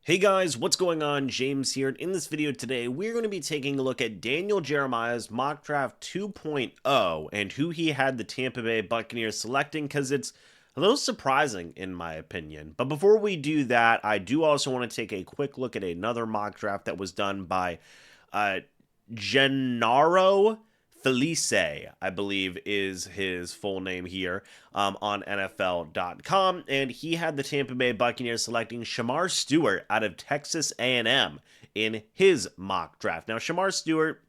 Hey guys, what's going on? James here. In this video today, we're going to be taking a look at Daniel Jeremiah's mock draft 2.0 and who he had the Tampa Bay Buccaneers selecting, because it's a little surprising in my opinion. But before we do that, I do also want to take a quick look at another mock draft that was done by uh, Gennaro Felice, I believe is his full name here, on NFL.com, and he had the Tampa Bay Buccaneers selecting Shamar Stewart out of Texas A&M in his mock draft. Now, Shamar Stewart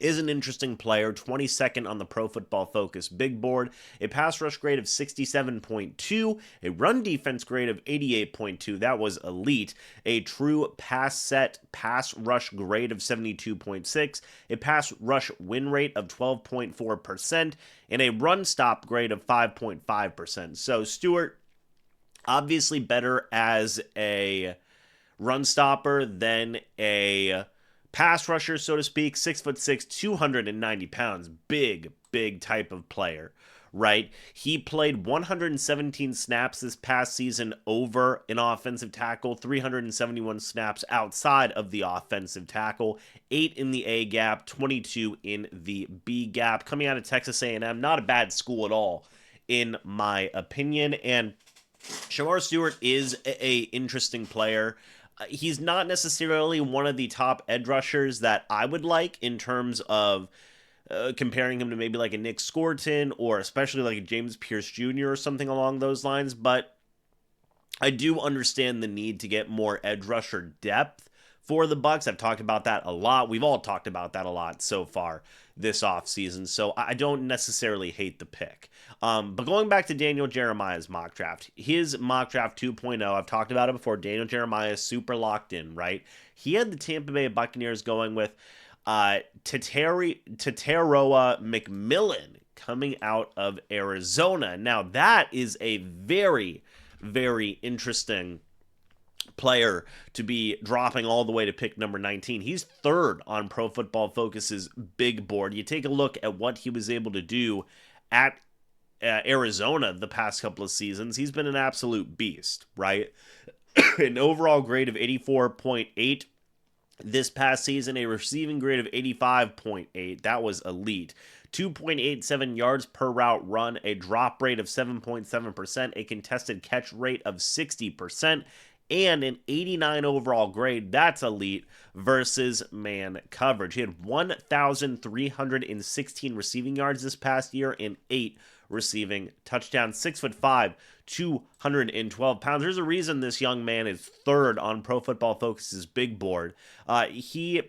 is an interesting player, 22nd on the Pro Football Focus big board, a pass rush grade of 67.2, a run defense grade of 88.2, that was elite, a true pass rush grade of 72.6, a pass rush win rate of 12.4%, and a run stop grade of 5.5%. So Stewart, obviously better as a run stopper than a pass rusher, so to speak. 6'6", 290 pounds, big type of player, right? He played 117 snaps this past season over an offensive tackle, 371 snaps outside of the offensive tackle, 8 in the A gap, 22 in the B gap. Coming out of Texas A&M, not a bad school at all, in my opinion. And Shamar Stewart is a interesting player. He's not necessarily one of the top edge rushers that I would like in terms of comparing him to maybe like a Nick Scorton or especially like a James Pierce Jr. or something along those lines, but I do understand the need to get more edge rusher depth for the Bucs. I've talked about that a lot. We've all talked about that a lot so far this offseason, so I don't necessarily hate the pick. But going back to Daniel Jeremiah's mock draft, his mock draft 2.0, I've talked about it before. Daniel Jeremiah is super locked in, right? He had the Tampa Bay Buccaneers going with Tateroa McMillan coming out of Arizona. Now, that is a very interesting player to be dropping all the way to pick number 19. He's third on Pro Football Focus's big board. You take a look at what he was able to do at Arizona the past couple of seasons. He's been an absolute beast, right? An overall grade of 84.8 this past season, a receiving grade of 85.8. That was elite. 2.87 yards per route run, a drop rate of 7.7%, a contested catch rate of 60%, and an 89 overall grade. That's elite versus man coverage. He had 1,316 receiving yards this past year and 8 receiving touchdowns. 6'5", 212 pounds. There's a reason this young man is third on Pro Football Focus's big board. He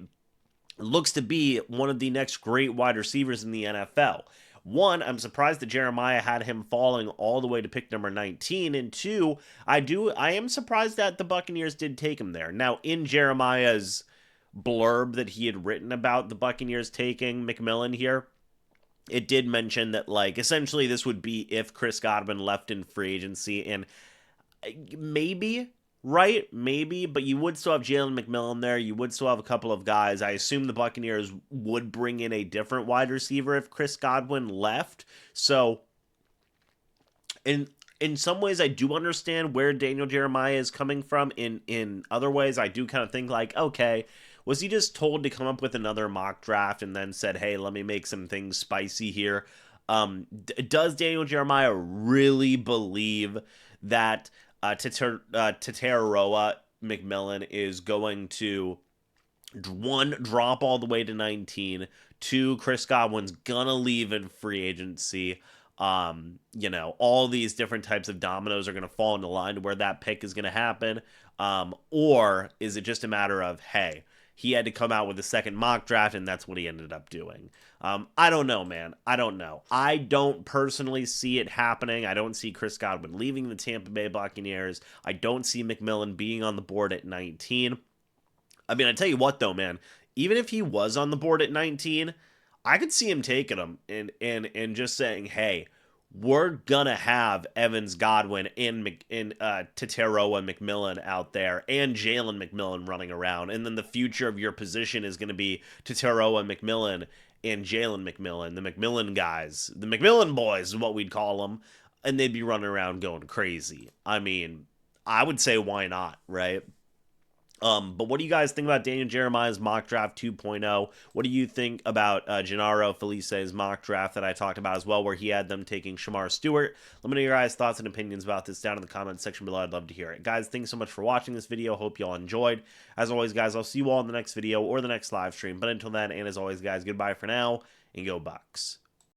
looks to be one of the next great wide receivers in the NFL. One, I'm surprised that Jeremiah had him falling all the way to pick number 19. And two, I am surprised that the Buccaneers did take him there. Now, in Jeremiah's blurb that he had written about the Buccaneers taking McMillan here, it did mention that, like, essentially this would be if Chris Godwin left in free agency, and maybe, right? Maybe, but you would still have Jalen McMillan there. You would still have a couple of guys. I assume the Buccaneers would bring in a different wide receiver if Chris Godwin left. So, in some ways, I do understand where Daniel Jeremiah is coming from. In other ways, I do kind of think like, okay, was he just told to come up with another mock draft and then said, hey, let me make some things spicy here? Does Daniel Jeremiah really believe that Tateroa McMillan is going to, one, drop all the way to 19, two, Chris Godwin's gonna leave in free agency? All these different types of dominoes are going to fall into line to where that pick is going to happen. Or is it just a matter of, hey, he had to come out with a second mock draft, and that's what he ended up doing? I don't know, man. I don't know. I don't personally see it happening. I don't see Chris Godwin leaving the Tampa Bay Buccaneers. I don't see McMillan being on the board at 19. I mean, I tell you what, though, man. Even if he was on the board at 19, I could see him taking him and just saying, hey, we're gonna have Evans, Godwin, and Tateroa McMillan out there, and Jalen McMillan running around, and then the future of your position is gonna be Tateroa McMillan and Jalen McMillan, the McMillan guys, the McMillan boys is what we'd call them, and they'd be running around going crazy. I mean, I would say why not, right? But what do you guys think about Daniel Jeremiah's mock draft 2.0? What do you think about Gennaro Felice's mock draft that I talked about as well, where he had them taking Shamar Stewart? Let me know your guys' thoughts and opinions about this down in the comments section below. I'd love to hear it. Guys, thanks so much for watching this video. Hope you all enjoyed. As always, guys, I'll see you all in the next video or the next live stream. But until then, and as always, guys, goodbye for now, and go Bucs.